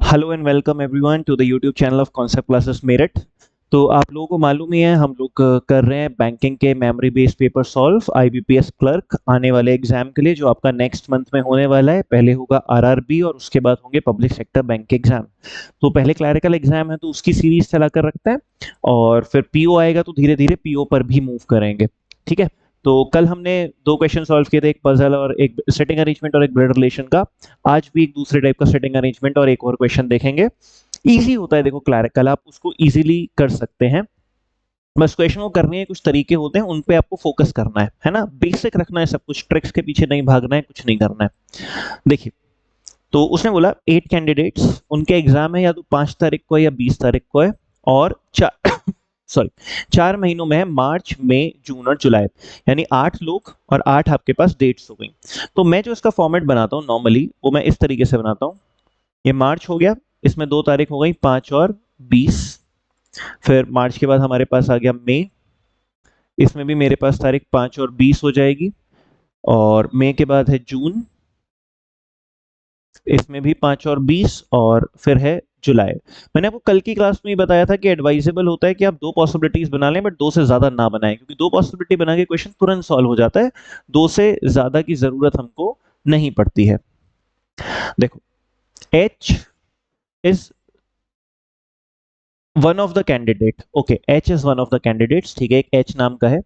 Hello and welcome everyone to the YouTube channel of concept classes Meerut. तो आप लोगों को मालूम ही है हम लोग कर रहे हैं बैंकिंग के memory based paper solve IBPS clerk आने वाले एग्जाम के लिए जो आपका नेक्स्ट मंथ में होने वाला है। पहले होगा आरआरबी और उसके बाद होंगे पब्लिक सेक्टर बैंक के एग्जाम। तो पहले क्लैरिकल एग्जाम है तो उसकी सीरीज चला कर रखते हैं और फिर पीओ आएगा तो धीरे धीरे पीओ पर भी मूव करेंगे। ठीक है। तो कल हमने दो क्वेश्चन सॉल्व किए थे, एक पजल और एक सेटिंग अरेंजमेंट और एक ब्लड रिलेशन का। आज भी एक दूसरे टाइप का सेटिंग अरेंजमेंट और एक और क्वेश्चन देखेंगे। इजी होता है, देखो क्लैरिकल आप उसको इजीली कर सकते हैं। बस क्वेश्चन को करने के कुछ तरीके होते हैं, उन पे आपको फोकस करना है ना। बेसिक रखना है, सब कुछ ट्रिक्स के पीछे नहीं भागना है, कुछ नहीं करना है। देखिए, तो उसने बोला 8 कैंडिडेट्स, उनके एग्जाम है या तो 5 तारीख को है या 20 तारीख को है, और चार सॉरी 4 महीनों में है, मार्च मई जून और जुलाई। यानी 8 लोग और 8 आपके पास डेट्स हो गई। तो मैं जो इसका फॉर्मेट बनाता हूँ नॉर्मली वो मैं इस तरीके से बनाता हूँ। ये मार्च हो गया, इसमें 2 तारीख हो गई 5 और 20। फिर मार्च के बाद हमारे पास आ गया मई, इसमें भी मेरे पास तारीख 5 और 20 हो जाएगी। और मई के बाद है जून, इसमें भी 5 और 20, और फिर है जुलाई। मैंने आपको कल की क्लास में ही बताया था कि एडवाइजेबल होता है कि आप 2 पॉसिबिलिटीज बना लें, बट 2 से ज्यादा ना बनाएं, क्योंकि 2 पॉसिबिलिटी बना के क्वेश्चन तुरंत सॉल्व हो जाता है। 2 से ज्यादा की जरूरत हमको नहीं पड़ती है। देखो, H is one of the candidate. Okay, H is one of the candidates. ठीक है, एक H नाम का है।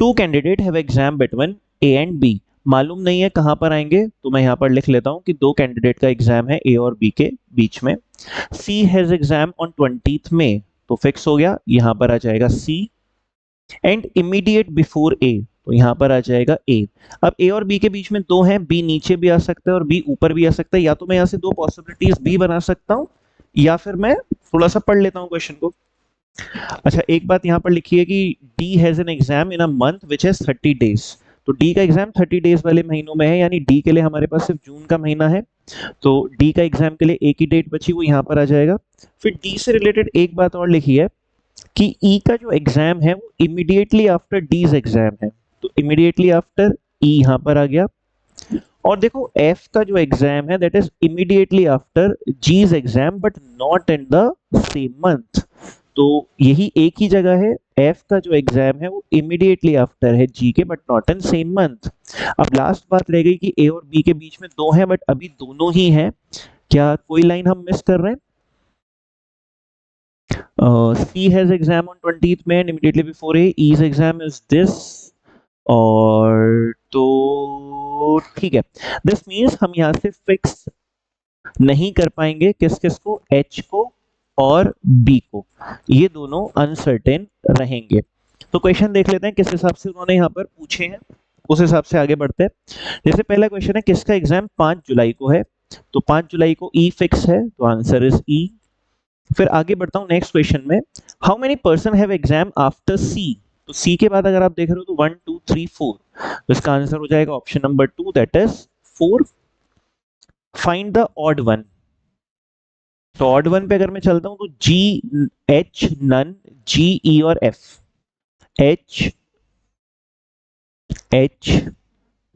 2 candidate have exam between A and B। मालूम नहीं है कहां पर आएंगे, तो मैं यहां पर लिख लेता हूं कि 2 कैंडिडेट का एग्जाम है A और B के बीच में। C has exam on 20th मई, तो फिक्स हो गया, यहां पर आ जाएगा C। And immediate before A, तो यहां पर आ जाएगा A। अब A और B के बीच में 2 हैं, B नीचे भी आ सकता है और B ऊपर भी आ सकता है। या तो मैं यहां से 2 पॉसिबिलिटीज भी बना सकता हूं, या फिर मैं थोड़ा सा पढ़ लेता हूं क्वेश्चन को। अच्छा, एक बात यहाँ पर लिखी है कि D has an exam in a month which has 30 days. तो डी का एग्जाम 30 डेज वाले महीनों में है, यानी डी के लिए हमारे पास सिर्फ जून का महीना है। तो डी का एग्जाम के लिए एक ही डेट बची, वो यहाँ पर आ जाएगा। फिर डी से रिलेटेड एक बात और लिखी है कि ई का जो एग्जाम है वो इमीडिएटली आफ्टर डीज एग्जाम है। तो इमीडिएटली आफ्टर ई यहाँ पर आ गया। और देखो, एफ का जो एग्जाम है that is immediately after G's exam, but not in the same month. तो यही एक ही जगह है, एफ का जो एग्जाम है वो इमीडिएटली आफ्टर है जी के, but not in same month. अब लास्ट बात रह गई कि ए और बी के बीच में 2 हैं, बट अभी दोनों ही हैं। क्या कोई लाइन हम मिस कर रहे हैं? सी हैज एग्जाम ऑन 20th में and immediately before A is exam is this. और तो ठीक है, दिस मीन्स हम यहाँ से फिक्स नहीं कर पाएंगे किस किस को, एच को और बी को। ये दोनों अनसर्टेन रहेंगे। तो क्वेश्चन देख लेते हैं किस हिसाब से उन्होंने यहाँ पर पूछे हैं, उस हिसाब से आगे बढ़ते हैं। जैसे पहला क्वेश्चन है, किसका एग्जाम 5 जुलाई को है? तो 5 जुलाई को ई फिक्स है, तो आंसर इज ई। फिर आगे बढ़ता हूं नेक्स्ट क्वेश्चन में, how many person have exam after C? तो सी के बाद अगर आप देख रहे हो तो 1 2 3 4, तो इसका आंसर हो जाएगा option number 2, that is 4। Find the odd one. तो ऑड वन पे अगर मैं चलता हूं तो जी एच नन, जी ई और F. H H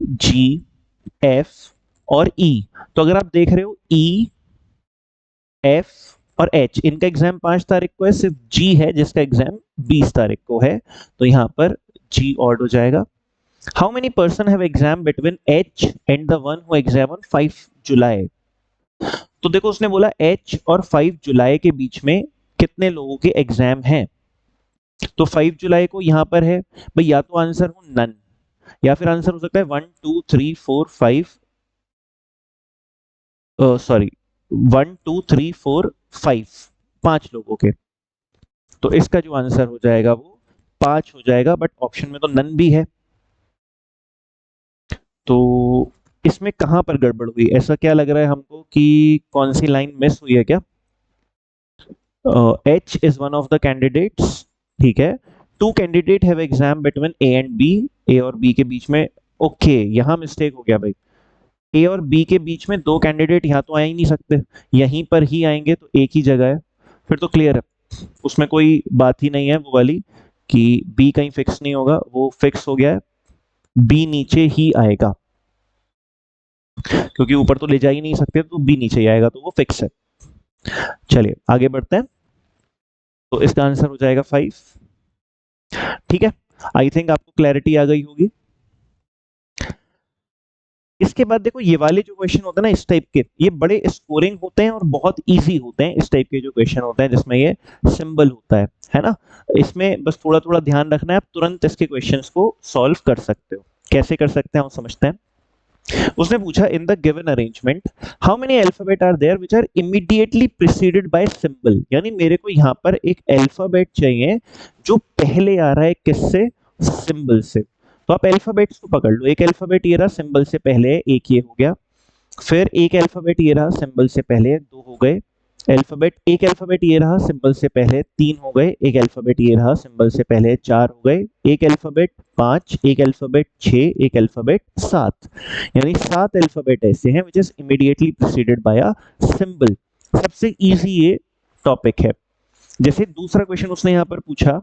G F और ई। तो अगर आप देख रहे हो ई एफ और एच, इनका एग्जाम 5 तारीख को है, सिर्फ जी है जिसका एग्जाम 20 तारीख को है, तो यहां पर जी ऑड हो जाएगा। How many person have exam between H and the one who exam on 5 जुलाई? तो देखो, उसने बोला एच और 5 जुलाई के बीच में कितने लोगों के एग्जाम हैं। तो 5 जुलाई को यहां पर है भाई, या तो आंसर हो नन, या फिर आंसर हो सकता है 1 2 3 4 5, सॉरी 1 2 3 4 5, 5 लोगों के। तो इसका जो आंसर हो जाएगा वो 5 हो जाएगा, बट ऑप्शन में तो नन भी है। तो इसमें कहां पर गड़बड़ हुई, ऐसा क्या लग रहा है हमको कि कौन सी लाइन मिस हुई है क्या? H is one of the candidates. ठीक है, 2 candidate have exam between A and B, A और बी के बीच में। ओके, यहां मिस्टेक हो गया भाई। ए और बी के बीच में 2 कैंडिडेट यहाँ तो आ ही नहीं सकते, यहीं पर ही आएंगे, तो एक ही जगह है। फिर तो क्लियर है, उसमें कोई बात ही नहीं है वो वाली कि बी कहीं फिक्स नहीं होगा, वो फिक्स हो गया है, बी नीचे ही आएगा, क्योंकि ऊपर तो ले जा ही नहीं सकते, तो बी नीचे ही आएगा, तो वो फिक्स है। चलिए आगे बढ़ते हैं। तो इसका आंसर हो जाएगा 5। ठीक है, आई थिंक आपको क्लैरिटी आ गई होगी। इसके बाद देखो ये वाले जो क्वेश्चन होते हैं ना इस टाइप के, ये बड़े स्कोरिंग होते हैं और बहुत इजी होते हैं। इस टाइप के जो क्वेश्चन होते हैं जिसमें ये सिंबल होता है ना, इसमें बस थोड़ा थोड़ा ध्यान रखना है, आप तुरंत इसके क्वेश्चंस को सॉल्व कर सकते हो। कैसे कर सकते हैं हम समझते हैं। उसने पूछा in the given arrangement how many alphabet are there which are immediately preceded by symbol, यानी मेरे को यहाँ पर एक अल्फाबेट चाहिए जो पहले आ रहा है किससे, सिंबल से। तो आप अल्फाबेट्स को पकड़ लो, एक अल्फाबेट ये रहा सिंबल से पहले, एक ये हो गया, फिर एक अल्फाबेट ये रहा सिंबल से पहले, दो हो गए। एक अल्फाबेट ये रहा सिंबल से पहले, तीन हो गए। एक अल्फाबेट ये रहा सिंबल से पहले, चार हो गए। एक अल्फाबेट पांच, एक अल्फाबेट छह, एक अल्फाबेट सात, यानी सात अल्फाबेट ऐसे हैं which is immediately preceded by a symbol. सबसे इजी ये टॉपिक है। जैसे दूसरा क्वेश्चन उसने यहाँ पर पूछा,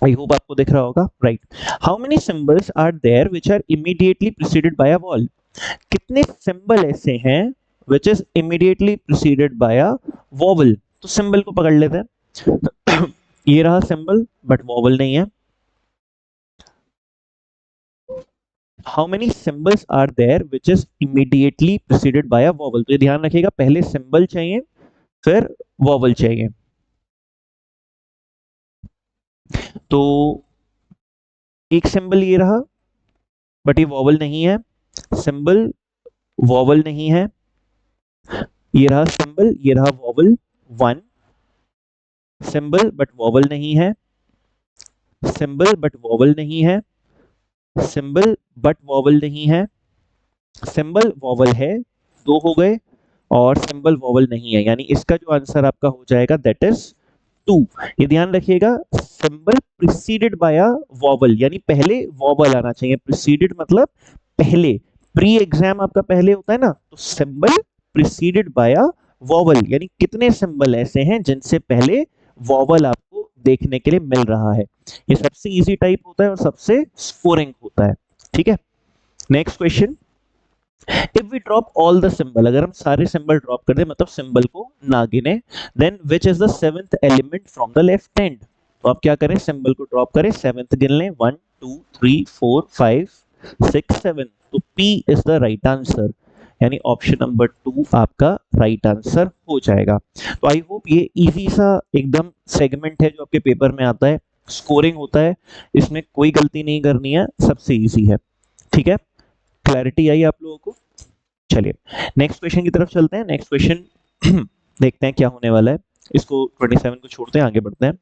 आई होप आपको दिख रहा होगा, right. How many symbols are there which are immediately preceded by a vowel, कितने सिंबल ऐसे हैं which is immediately preceded by a vowel. तो सिंबल को पकड़ लेते हैं। ये रहा सिंबल बट वॉवल नहीं है। How many symbols are there which is immediately preceded by a vowel, तो ये ध्यान रखिएगा, पहले सिंबल चाहिए फिर वॉवल चाहिए। तो एक सिंबल ये रहा बट ये वॉवल नहीं है, सिंबल वॉवल नहीं है, ये रहा सिंबल, ये रहा vowel, one symbol but vowel नहीं है, सिंबल बट वॉवल नहीं है, सिंबल बट वॉवल नहीं है, सिंबल वॉवल है, दो हो गए, और सिंबल वॉवल नहीं है, यानी इसका जो आंसर आपका हो जाएगा दैट इज 2। ये ध्यान रखिएगा, symbol preceded by a vowel, यानी पहले वॉवल आना चाहिए। प्रीसीडेड मतलब पहले, प्री एग्जाम आपका पहले होता है ना, तो symbol preceded by a vowel, यानी कितने सिंबल ऐसे हैं जिनसे पहले वॉवल आपको देखने के लिए मिल रहा है। ये सबसे इजी टाइप होता है और सबसे स्कोरिंग होता है। ठीक है, next question. If we drop all the symbol, अगर हम सारे सिंबल ड्रॉप कर दें, मतलब सिंबल को ना गिने, then which is the seventh element from the left hand. तो आप क्या करें, सिंबल को ड्रॉप करें, सेवेंथ गिन लें, 1 2 3 4 5 6 7, तो P is the right answer, यानी ऑप्शन नंबर 2 आपका राइट आंसर हो जाएगा। तो आई होप ये इजी सा एकदम सेगमेंट है जो आपके पेपर में आता है, स्कोरिंग होता है, इसमें कोई गलती नहीं करनी है, सबसे इजी है। ठीक है, क्लैरिटी आई आप लोगों को। चलिए नेक्स्ट क्वेश्चन की तरफ चलते हैं। नेक्स्ट क्वेश्चन देखते हैं क्या होने वाला है। इसको 27 को छोड़ते हैं, आगे बढ़ते हैं।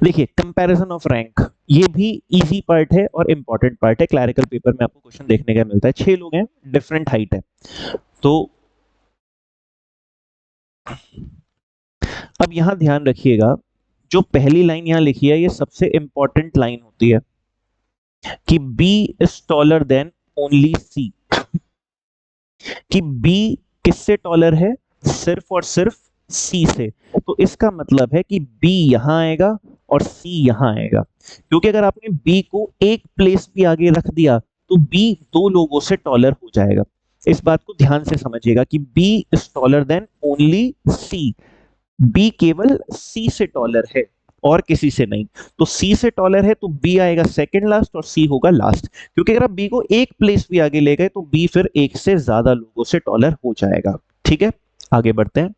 देखिए कंपैरिजन ऑफ रैंक, ये भी इजी पार्ट है और इंपॉर्टेंट पार्ट है। क्लैरिकल पेपर में आपको क्वेश्चन देखने का मिलता है। 6 लोग हैं, डिफरेंट हाइट है। तो अब यहां ध्यान रखिएगा, जो पहली लाइन यहां लिखी है ये सबसे इंपॉर्टेंट लाइन होती है कि B is taller than only C, कि B किससे टॉलर है, सिर्फ और सिर्फ C से। तो इसका मतलब है कि B यहां आएगा और C यहां आएगा, क्योंकि अगर आपने B को एक प्लेस भी आगे रख दिया तो B दो लोगों से टॉलर हो जाएगा। इस बात को ध्यान से समझिएगा कि B is taller than only C, B केवल C से टॉलर है और किसी से नहीं। तो C से टॉलर है तो B आएगा सेकंड लास्ट और C होगा लास्ट, क्योंकि अगर आप B को एक प्लेस भी आगे ले गए तो B फिर एक से ज्यादा लोगों से टॉलर हो जाएगा। ठीक है, आगे बढ़ते हैं।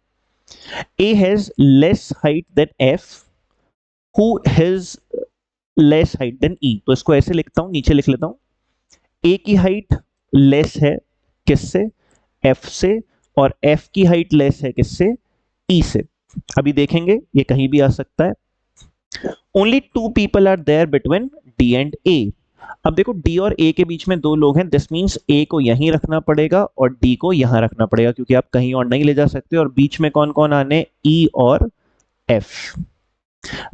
A has less height than F, who has less height than E। तो इसको ऐसे लिखता हूं, नीचे लिख लेता हूं। A की हाइट लेस है किससे, F से, और F की हाइट लेस है किससे, E से। अभी देखेंगे ये कहीं भी आ सकता है। Only 2 people are there between D and A। अब देखो D और A के बीच में दो लोग हैं, दिस मींस A को यहीं रखना पड़ेगा और D को यहां रखना पड़ेगा, क्योंकि आप कहीं और नहीं ले जा सकते। और बीच में कौन कौन आने, E और F।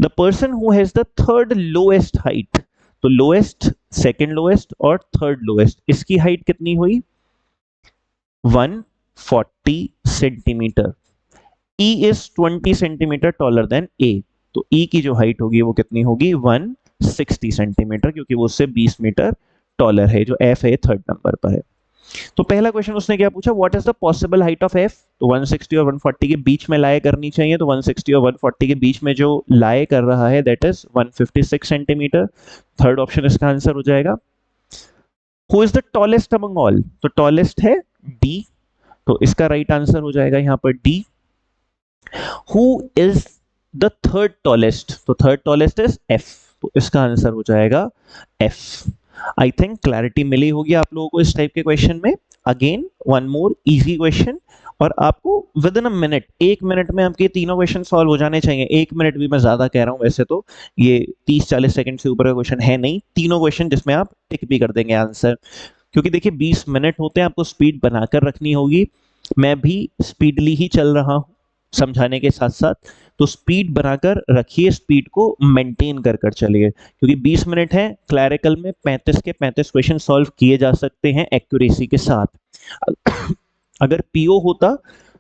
The person who has the third lowest height, तो लोएस्ट, सेकंड लोएस्ट और थर्ड लोएस्ट, इसकी हाइट कितनी हुई, 140 centimetre. E is 20 centimetre taller than A, तो E की जो हाइट होगी वो कितनी होगी, 160 सेंटीमीटर, क्योंकि वो उससे 20 मीटर टॉलर है। जो F है थर्ड नंबर पर है। तो पहला क्वेश्चन उसने क्या पूछा, what is the possible height of F, तो 160 और 140 के बीच में लाए करनी चाहिए, तो 160 और 140 के बीच में जो लाए कर रहा है that is 156 centimetre. Third option इसका आंसर हो जाएगा। Who is the tallest among all, तो टॉलेस्ट है डी, तो इसका राइट आंसर हो जाएगा यहां पर D. Who is the third tallest, तो थर्ड टॉलेस्ट इज एफ, तो इसका आंसर हो जाएगा एफ। आई थिंक क्लैरिटी मिली होगी आप लोगों को इस टाइप के क्वेश्चन में। Again one more easy question, और आपको with in a minute, 1 minute में आपके तीनों क्वेश्चन सॉल्व हो जाने चाहिए। 1 मिनट भी मैं ज्यादा कह रहा हूं, वैसे तो ये 30-40 सेकंड से ऊपर का क्वेश्चन है नहीं, तीनों क्वेश्चन जिसमें आप टिक भी कर देंगे आंसर। क्योंकि देखिए 20 मिनट होते हैं, आपको स्पीड बनाकर रखनी होगी। मैं भी स्पीडली ही चल रहा हूं समझाने के साथ साथ, तो स्पीड बनाकर रखिए, स्पीड को मेंटेन कर कर चलिए, क्योंकि 20 मिनट है। क्लैरिकल में 35 के 35 क्वेश्चन सॉल्व किए जा सकते हैं एक्यूरेसी के साथ। अगर पीओ होता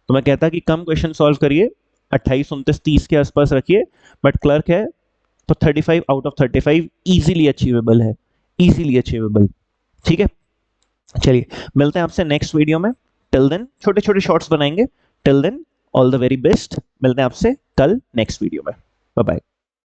तो मैं कहता कि कम क्वेश्चन सॉल्व करिए, 28, 29, 30 के आसपास रखिए, बट क्लर्क है तो 35 आउट ऑफ 35 इजीली अचीवेबल है, इजीली अचीवेबल। ठीक है, चलिए मिलते हैं आपसे नेक्स्ट वीडियो में। टिल देन छोटे छोटे शॉर्ट्स बनाएंगे। Till then all the very best, मिलते हैं आपसे कल नेक्स्ट वीडियो में। Bye bye.